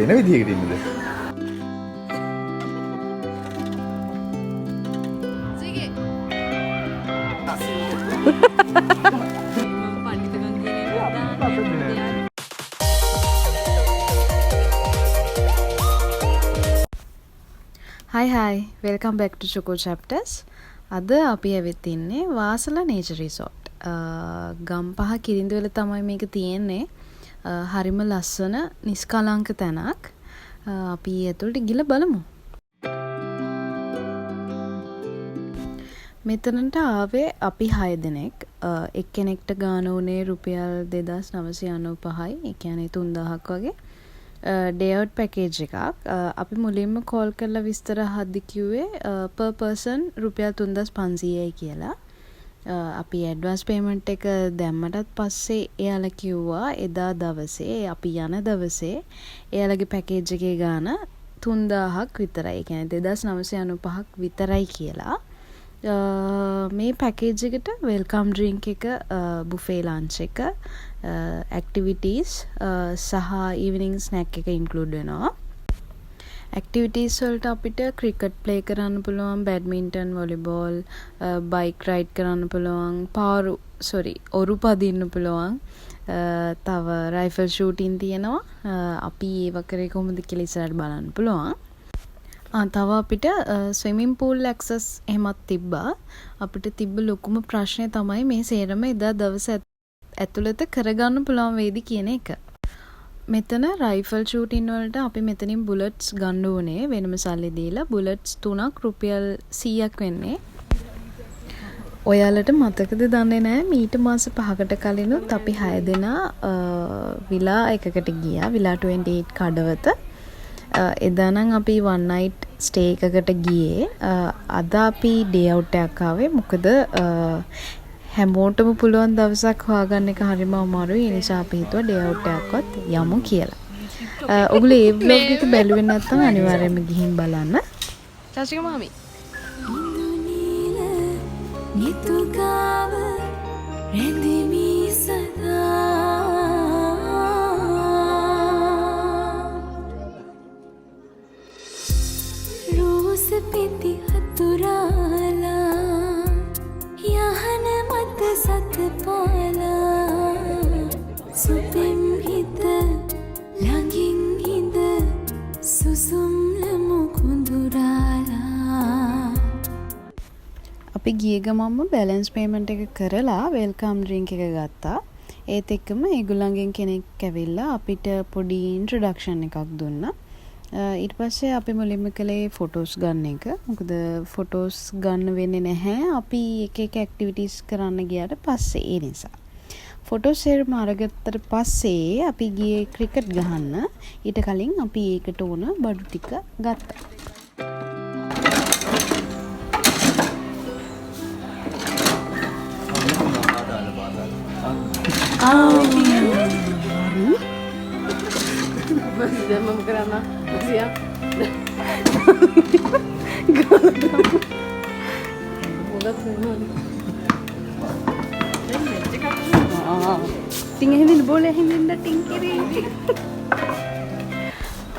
වෙන විදිහකට ඉන්නද? Hi, welcome back to Choco Chapters. අද අපි ඇවිත් ඉන්නේ වාසල නේචර් රිසෝට්. ගම්පහ කිරිඳුවල තමයි මේක තියෙන්නේ. හරිම ලස්සන නිස්කලංක තැනක්. අපි ඇතුළට ගිහලා බලමු. මෙතනට ආවේ අපි 6 දෙනෙක්. එක්කෙනෙක්ට ගාන උනේ රුපියල් 2995යි. ඒ කියන්නේ 3000ක් වගේ. day out package එකක්. අපි මුලින්ම කෝල් කරලා විස්තර අහද්දි කිව්වේ per person රුපියල් 3500යි කියලා. අපි ඇඩ්වාන්ස් පේමන්ට් එක දැම්මටත් පස්සේ එයාලා කිව්වා එදා දවසේ අපි යන දවසේ එයාලගේ පැකේජ් එකේ ගාන 3000ක් විතරයි. ඒ කියන්නේ 2995ක් විතරයි කියලා. මේ පැකේජ් එකට වෙල්කම් ඩ්‍රින්ක් එක, බුෆේ ලන්ච් එක, ඇක්ටිවිටීස් සහ ඊවිනිං ස්නැක් එක ඉන්ක්ලූඩ් වෙනවා. ඇක්ටිවිටීස් වලට අපිට ක්‍රිකට් ප්ලේ කරන්න පුළුවන්, බැඩ්මින්ටන්, වොලිබෝල්, බයික් රයිඩ් කරන්න පුළුවන්, ඔරු පදින්න පුළුවන්, තව රයිෆල් ෂූටින් තියෙනවා. අපි ඒව කරේ කොහොමද කියලා ඉස්සරහට බලන්න පුළුවන්. තව අපිට ස්විමින් පූල් ඇක්සස් එහෙමත් තිබ්බා. අපිට තිබ්බ ලොකුම ප්‍රශ්නය තමයි මේ සේරම එදා දවස ඇතුළත කරගන්න පුළුවන් වේද කියන එක. මෙතන රයිෆල් ෂූටින් වලට අපි මෙතනින් බුලට්ස් ගන්න ඕනේ වෙනම සල්ලි දීලා. බුලට්ස් 3ක් රුපියල් 100ක් වෙන්නේ. ඔයාලට මතකද දන්නේ නැහැ, මීට මාස 5කට කලිනුත් අපි 6 දෙනා විලා එකකට ගියා. විලා 28 කඩවත. එදා නම් අපි one night stay එකකට ගියේ. අද අපි day out එකක් ආවේ. මොකද හැමෝටම පුළුවන් දවසක් හොයාගන්න එක හරිම අමාරුයි. ඒ නිසා අපි හිතුවා day out එකක්වත් යමු කියලා. ඔයගොල්ලෝ ඒ vlog එක බැලුවේ නැත්නම් අනිවාර්යයෙන්ම ගිහින් බලන්න. චාචික මාමි. නිතුගාව රැඳෙමි සදා. රෝස පෙති හතුරාලා යහන මත සතපාලා සුපෙම් හිත ළඟින් හිඳ සුසුම් මුකුඳුරාලා. අපි ගිය ගමන්ම බැලන්ස් පේමන්ට් එක කරලා වෙල්කම් ඩ්‍රින්ක් එක ගත්තා. ඒත් එක්කම ඒගොල්ලන්ගෙන් කෙනෙක් ඇවිල්ලා අපිට පොඩි ඉන්ට්‍රොඩක්ෂන් එකක් දුන්නා. ඊට පස්සේ අපි මුලින්ම කළේ ෆොටෝස් ගන්න එක. මොකද ෆොටෝස් ගන්න වෙන්නේ නැහැ අපි එක එක ඇක්ටිවිටීස් කරන්න ගියාට පස්සේ. ඒ නිසා ෆොටෝස් සේරම අරගත්තට පස්සේ අපි ගියේ ක්‍රිකට් ගහන්න. ඊට කලින් අපි ඒකට ඕන බඩු ටික ගත්තා. දැන් මම කරන්න සියා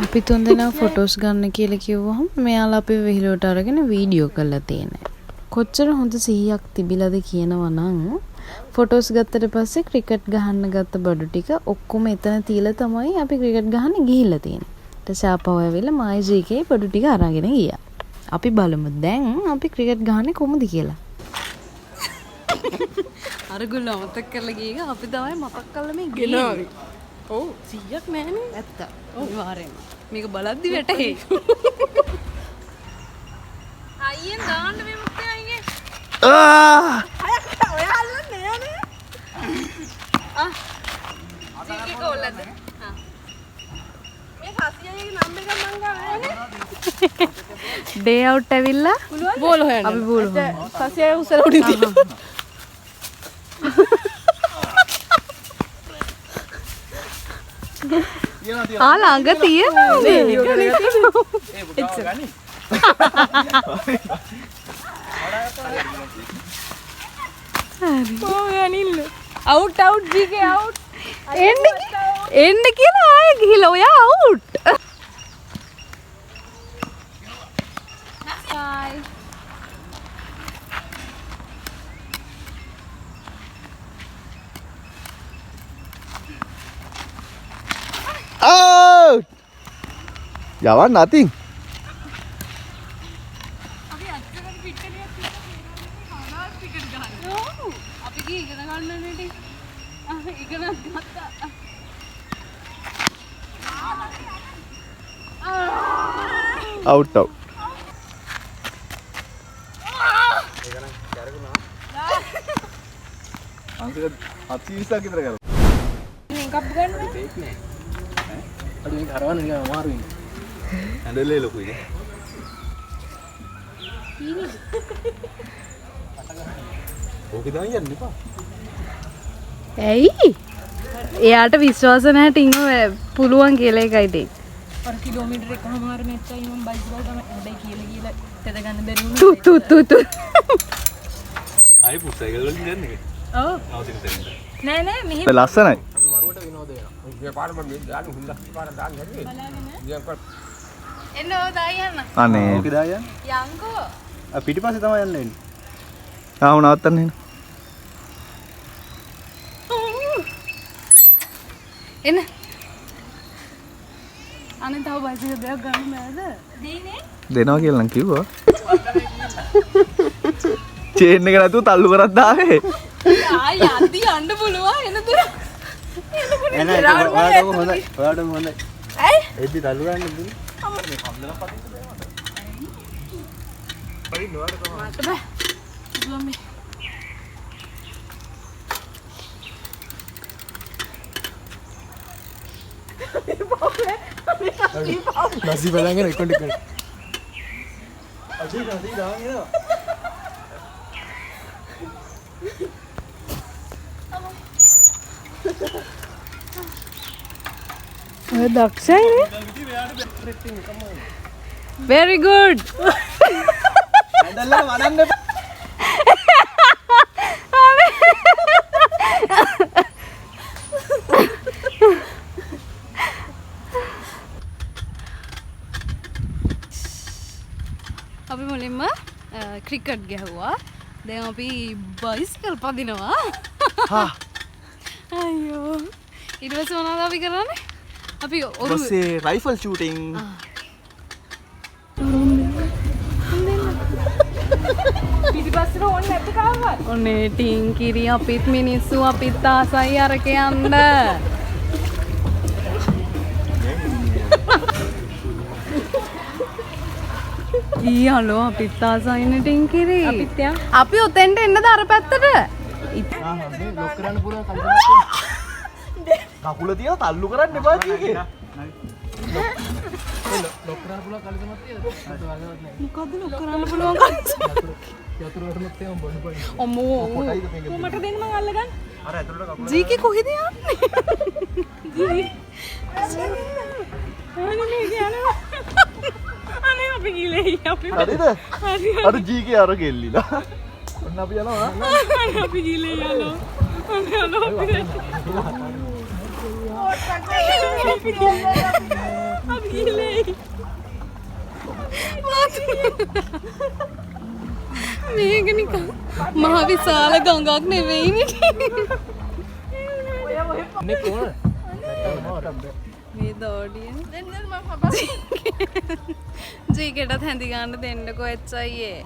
අපි තුන්දෙනා ෆොටෝස් ගන්න කියලා කිව්වහම මෙයාලා අපි විහිළුවට අරගෙන වීඩියෝ කරලා තියෙනවා. කොච්චර හොඳ සිහියක් තිබිලාද කියනවා නම් ෆොටෝස් ගත්තට පස්සේ ක්‍රිකට් ගහන්න ගත්ත බඩු ටික ඔක්කොම එතන තියලා තමයි අපි ක්‍රිකට් ගහන්න ගිහිල්ලා තියෙන්නේ. ඊට පස්සේ ආපහු ඇවිල්ලා මායිජීකේ බඩු ටික අරගෙන ගියා. අපි බලමු දැන් අපි ක්‍රිකට් ගහන්නේ කොහොමද කියලා. අරගොල්ලෝ අමතක කරලා ගියක අපි තමයි මතක් කරලා මේ ගෙනාවේ. ඔව් 100ක් නෑනේ. ඇත්ත. අනිවාර්යයෙන්ම. මේක බලද්දි වැටේ. අයියෙන් දාන්න මේ මුත්තේ අයියේ. ඔයා අල්ලන්නේ නෑනේ. ජීකේ කොල්ලද? හා. මේ හසියගේ නම් එක මං ගාවේ. ඩේ අවුට් ඇවිල්ලා බෝල හොයන්න. අපි බෝල හොයන්න. හසියගේ උසල උඩින් තියෙනවා. ළඟ තියෙනවා මේ. Out GK out. එන්න කියලා ආයෙ ගිහිල්ලා ඔයා out. bye. Out! Jawan nothing. අපි අච්චරට පිටකලියක් තියෙනවා මොනවද ටිකට් ගන්න. ඔව්. අපි ගිහ ඉගෙන ගන්න නෙටි. ඉගෙනත් ගත්තා. Out out. අන්තිමට 720ක් විතර කරා. මේකප් ගන්න. ඒක නෑ. අද මේක හරවන්න නිකන් අමාරුයි. ඇඳලේ ලොකුයි. ඕකේ දාන්න යන්න එපා. ඇයි? එයාට විශ්වාස නැහැ ටින්ග පුළුවන් කියලා එකයි ටික. අර කිලෝමීටර් එකමාර මෙච්චයි මම බයිසිකල් තමයි උඩයි කියලා තෙද ගන්න බැරි තු වුණා. තු තු තු. ආයි පුස්සයිකල් වලින් යන්නේ. ඔව්. නවතින තැනින්. නෑ නෑ මෙහි ලස්සනයි. අපි වරුවට විනෝද වෙනවා. මේ පාර මම දාන්න හුඟක් පාර දාන්න හැදුවේ. එන්න ඔය දායි යන්න. අනේ. ඕකේ දායන්. යංකෝ. පිටිපස්සේ තමයි යන්න එන්නේ. ආ නවත්තන්න එන්න. එන්න. අනේ තව බයිසිකල් දෙයක් ගන්න බෑද? දෙයිනේ. දෙනවා කියලා නම් කිව්වා. චේන් එක නැතුව තල්ලු කරත් දාවේ. ආයි යද්දි යන්න පුළුවන් එන දුර. එන ඒක ඔයාලට හොඳයි. ඔයාලට හොඳයි. ඇයි? එද්දි තල්ලු ගන්න දුන්නේ. මට බෑ. දුවම් මේ. නසි බලංගෙන එක්කොඩ එක්කොඩ. අදී නදී දාගෙන යනවා. ඔය දක්ෂයිනේ. very good. ඇඳල්ලා වඩන්න එපා. අපි මුලින්ම ක්‍රිකට් ගැහුවා. දැන් අපි බයිසිකල් පදිනවා. අයියෝ. ඊට පස්සේ මොනවද අපි කරන්නේ? අපි ඔරු ඊපස්සේ රයිෆල් ෂූටින්. පිටිපස්සට ඕනේ නැති කාවත්. ඔනේ ටින් කිරි අපිත් මිනිස්සු අපිත් ආසයි අරක යන්න. ඊ හලෝ අපිත් ආසයිනේ ටින් කිරි. අපිත් යන්. අපි උතෙන්ට එන්නද අර පැත්තට? ලොක් කරන්න පුළුවන් කල්පනා. කකුල තියලා තල්ලු කරන්න එපා කීකේ. ලොක් කරන්න පුළුවන් කල්පනාවක් තියෙනවා. මොකද්ද ලොක් කරන්න පුළුවන් කන්ස? යතුරු වටනත් තේම බොන්න පයි. අම්මෝ. මට දෙන්න මං අල්ලගන්න. අර ඇතුළට කකුල ජීකේ කොහෙද යන්නේ? ජී. අනේ මේක යනවා. අනේ අපි ගිලෙයි අපි. හරිද? අර ජීකේ අර ගෙල්ලිලා. ඔන්න අපි යනවා. අනේ අපි ගිලෙයි යනවා. අනේ යනවා අපි. අපි ගිලෙයි. මේක නිකන් මහ විශාල ගඟක් නෙවෙයිනේ. නේ කොහොමද? මේ දෝඩිය ජීකටත් හැඳි ගන්න දෙන්නකෝ එච්චයියේ.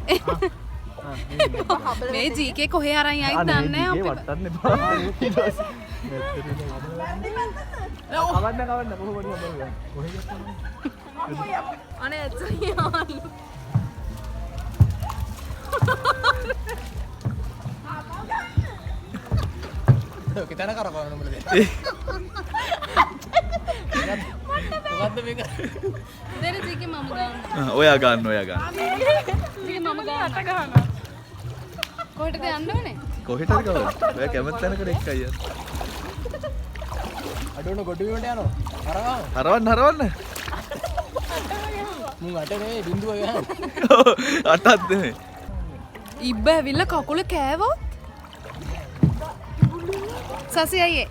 මේ ජීකේ කොහේ අරන් යයිද දන්නේ නැහැ අපි. වටන්න එපා. ඊට පස්සේ කවන්න කොහොමද බලන්න. අනේ එච්චයියේ. කිතන කරකවන්න උඹලා දැන්. මොකද්ද මේක? දෙර ජීකේ මම ගන්න. ඔයා ගන්න ඔයා ගන්න. ජීකේ මම ගන්න අට ගන්නවා. කොහෙටද යන්න ඕනේ? කොහෙටද ගවද? ඔයා කැමති තැනකට එක්කයි යන්න. අඩෝන ගොඩ වීමට යනවා. අරගා. හරවන්න. මුන් අට නෙවෙයි බින්දුව ගහන්න. අටත් නෙමෙයි. ඉබ්බ ඇවිල්ලා කකුල කෑවොත්? සසි අයියේ.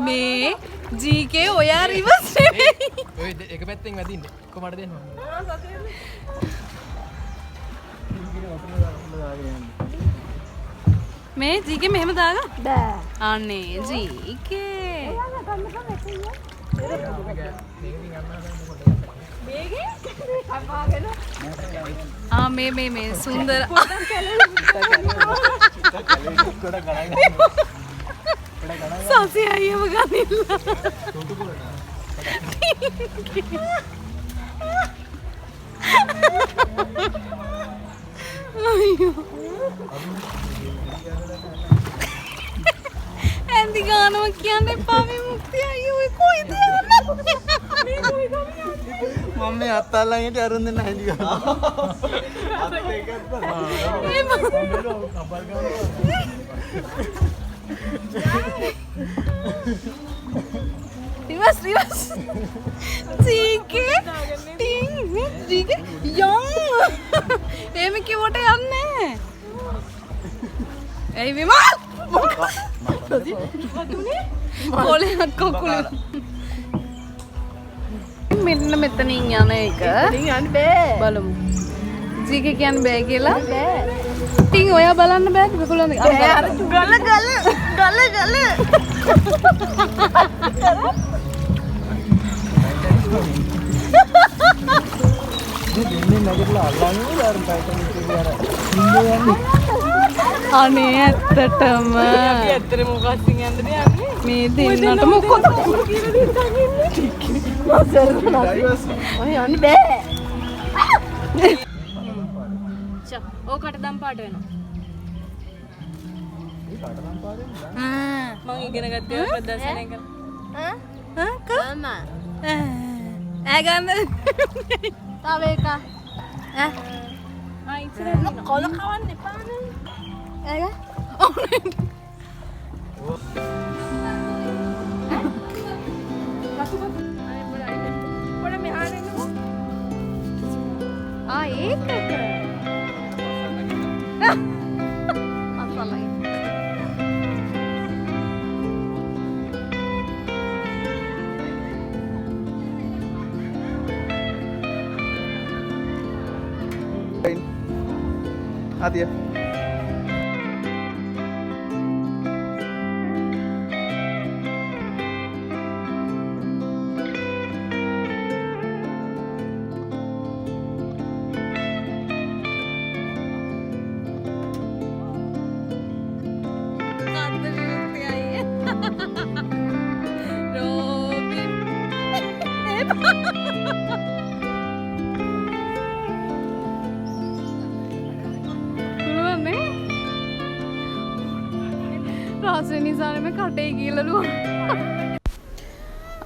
මේ ජීකේ ඔයා රිවර්ස් නෙමෙයි. ඔය එක පැත්තෙන් වැදින්නේ. කොහමද දෙන්නේ? මේ ජීකේ මෙහෙම දාගන්න බෑ. අනේ ජීකේ. මේ සුන්දර සසි අයියම ගනින්න. ඇන්දි ගානවා කියන්න එපා මේ මුක්තිය අයියෝ ඔය කොයිද යන්නේ? මම මේ අත්අල්ලන් හිටිය අරුන් දෙන්න හැඳි ගන්නවා. අත් එකක් රිවර්ස් ජීකේ ටින් ජීකේ යම් එහෙම කිව්වට යන්නේ ඇයි විමල් කොලේ කොකුල මෙන්න මෙතනින් යන එක යන්න බෑ බලමු ජීකේ කියන්න බෑ කියලා ටින් ඔයා බලන්න බෑ කොකුලන් ගල අනේ ඇත්තටම මේ දෙන්නට මොකද යන්න බෑ ඕකට දම් පාට වෙනවා මං ඉගෙන ගත්තේ ප්‍රදර්ශනය කරලා ගන්න තව එක කොල කවන්න එපානේ Adia.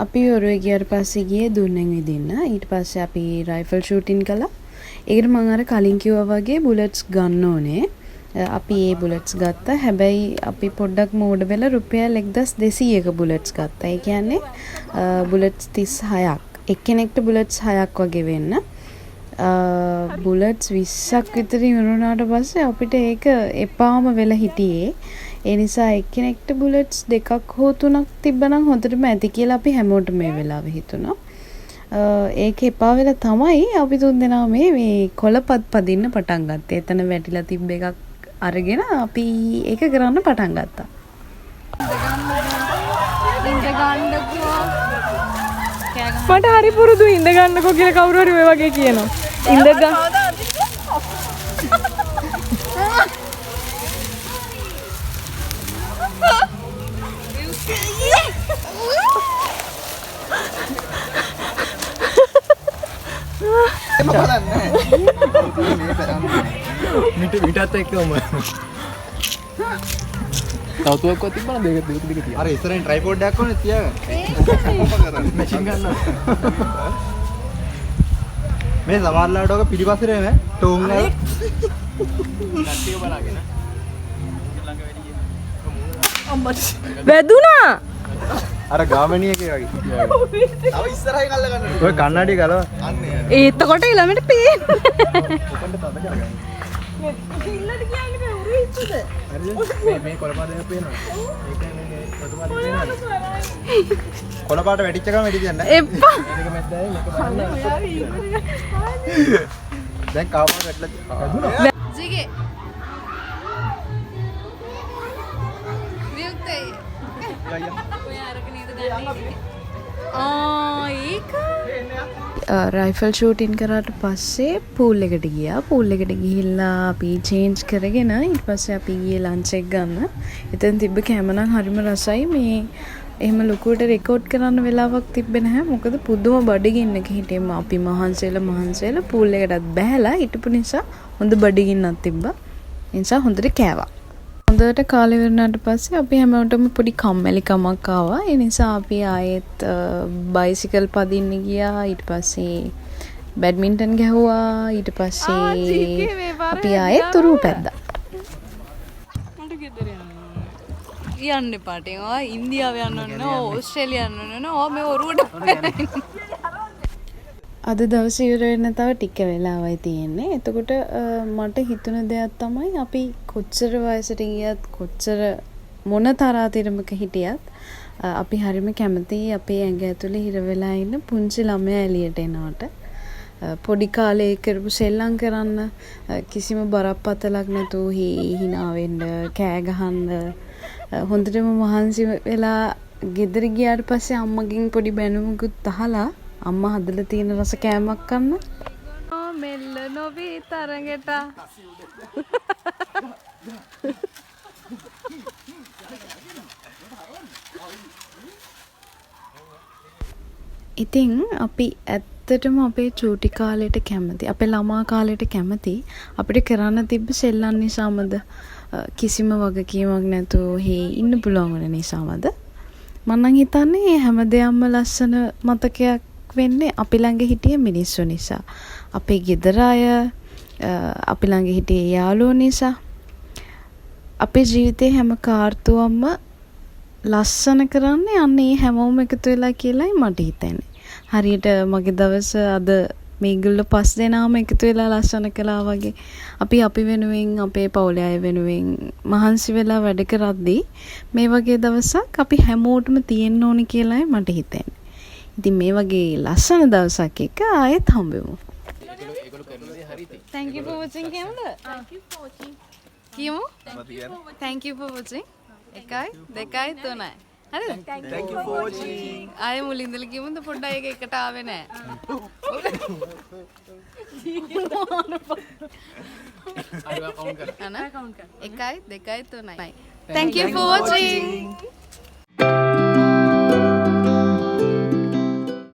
අපි ඔරුවේ ගියාට පස්සේ ගියේ දුන්නෙන් විදින්න. ඊට පස්සේ අපි රයිෆල් ෂූටින් කළා. ඒකට මම අර කලින් කිව්වා වගේ බුලට්ස් ගන්න ඕනේ. අපි ඒ බුලට්ස් ගත්තා. හැබැයි අපි පොඩ්ඩක් මෝඩ වෙලා රුපියල් 1200ක බුලට්ස් ගත්තා. ඒ කියන්නේ බුලට්ස් 36ක්. එක්කෙනෙක්ට බුලට්ස් 6ක් වගේ වෙන්න. බුලට්ස් 20ක් විතර ඉවරුණාට පස්සේ අපිට ඒක එපාම වෙලා හිටියේ. ඒ නිසා එක්කෙනෙක්ට බුලට්ස් දෙකක් හෝ තුනක් තිබ්බනම් හොඳටම ඇති කියලා අපි හැමෝටම මේ වෙලාවේ හිතුණා. ඒක එපා වෙලා තමයි අපි තුන් දෙනා මේ කොළපත් පදින්න පටන් ගත්තේ. එතන වැටිලා තිබ්බ එකක් අරගෙන අපි ඒක කරන්න පටන් ගත්තා. මට හරි පුරුදු ඉඳ ගන්නකෝ කියලා කවුරු හරි ඔය වගේ කියනවා. ඉඳ ගන්න. මිටත් එක්කම තවතුවක්වත් තිබ්බන දෙක තියා. අර ඉස්සරහින් ට්‍රයිපෝඩ් එකක් ඕනේ තියාගන්න. මැෂින් ගන්න. මේ සමහරලාට ඔක පිටිපස්සට එන්නේ ටෝන් එක. කට්ටිය බලාගෙන. ළඟ වැඩි ගියා. වැදුනා. අර ගාමණී එකේ වගේ. තව ඉස්සරහින් අල්ල ගන්න. ඔය කන්නඩි ගලව. අන්නේ. එතකොට ළමයට පේන්නේ. ඔකන්ට තද කරගන්න. කිල්ලට කියන්නේ උරුයි. මේ කොළපාතයක් පේනවා. ඒකයි මේ කොළපාතය පේනවා. කොළපාට වැටිච්ච ගම වෙඩි තියන්න. එපා මේක මැද්දයි මේක බලන්න. දැන් කාවම වැටලා ජිගේ වියුක්තයි ඔය අරගෙන ඉඳ ගන්නේ ඒක රයිෆල් ෂූටින් කරාට පස්සේ පූල් එකට ගියා. පූල් එකට ගිහිල්ලා අපි චේන්ජ් කරගෙන ඊට පස්සේ අපි ගියේ ලන්ච් එක ගන්න. එතෙන් තිබ්බ කැම නම් හරිම රසයි. මේ එහෙම ලොකුවට රෙකෝඩ් කරන්න වෙලාවක් තිබ්බේ නැහැ. මොකද පුදුම බඩගින්නක හිටියම අපි මහන්සියලා පූල් එකටත් බැහැලා හිටපු නිසා හොඳ බඩගින්නක් තිබ්බා. ඒ නිසා හොඳට කෑවා. හොඳට කාලේ ඉවරනාට පස්සේ අපි හැමෝටම පොඩි කම්මැලිකමක් ආවා. ඒ නිසා අපි ආයෙත් බයිසිකල් පදින්න ගියා. ඊට පස්සේ බැඩ්මින්ටන් ගැහුවා. ඊට පස්සේ අපි ආයෙත් තුරු පැද්දා. මට ගෙදර යන්න එපාටින් ඔය ඉන්දියාව යන්න ඕන ඕස්ට්‍රේලියා යන්න ඕන ඕ මේ ඔරුවට අද දවසේ ඉවර වෙන්න තව ටික වෙලාවයි තියෙන්නේ. එතකොට මට හිතුණ දෙයක් තමයි අපි කොච්චර වයසට ගියත් කොච්චර මොන තරාතිරමක හිටියත් අපි හරිම කැමතියි අපේ ඇඟ ඇතුලේ හිර වෙලා ඉන්න පුංචි ළමයා එළියට එනවට. පොඩි කාලේ කරපු සෙල්ලම් කරන්න කිසිම බරපතලක් නැතුව hina වෙන්න කෑ ගහන්න හොඳටම මහන්සි වෙලා ගෙදර ගියාට පස්සේ අම්මගෙන් පොඩි බැනුමකුත් අහලා අම්මා හදලා තියෙන රස කෑමක් කන්න. මෙල්ල නොවී තරගෙට ඉතින් අපි ඇත්තටම අපේ චූටි කාලයට කැමති. අපේ ළමා කාලයට කැමති. අපිට කරන්න තිබ්බ සෙල්ලම් නිසාමද කිසිම වගකීමක් නැතුව ඉන්න පුළුවන් වෙන නිසාමද මම නම් හිතන්නේ හැම දෙයක්ම ලස්සන මතකයක් වෙන්නේ අපි ළඟ හිටිය මිනිස්සු නිසා. අපේ ගෙදර අය අපි ළඟ හිටිය යාළුවෝ නිසා. අපේ ජීවිතේ හැම කාර්තුවක්ම ලස්සන කරන්නේ අන්නේ හැමෝම එකතු වෙලා කියලායි මට හිතෙන්නේ. හරියට මගේ දවස අද මේගොල්ලෝ 5 දෙනාම එකතු වෙලා ලස්සන කළා වගේ අපි වෙනුවෙන් අපේ පවුලේ අය වෙනුවෙන් මහන්සි වෙලා වැඩ කරද්දී මේ වගේ දවසක් අපි හැමෝටම තියෙන්න ඕනි කියලායි මට හිතෙන්නේ. ඉතින් මේ වගේ ලස්සන දවසක් එක ආයෙත් හම්බෙමු. Thank you for watching කියමුද? කියමු? Thank you for watching. 1 2 3 හරිද? Thank you for watching. ආයෙ මුලින් ඉඳලා කියමුද පොඩ්ඩක් ඒක එකට ආවේ නැහැ. අර කවුන්ට් කරා. අන 1 2 3 Thank you for watching.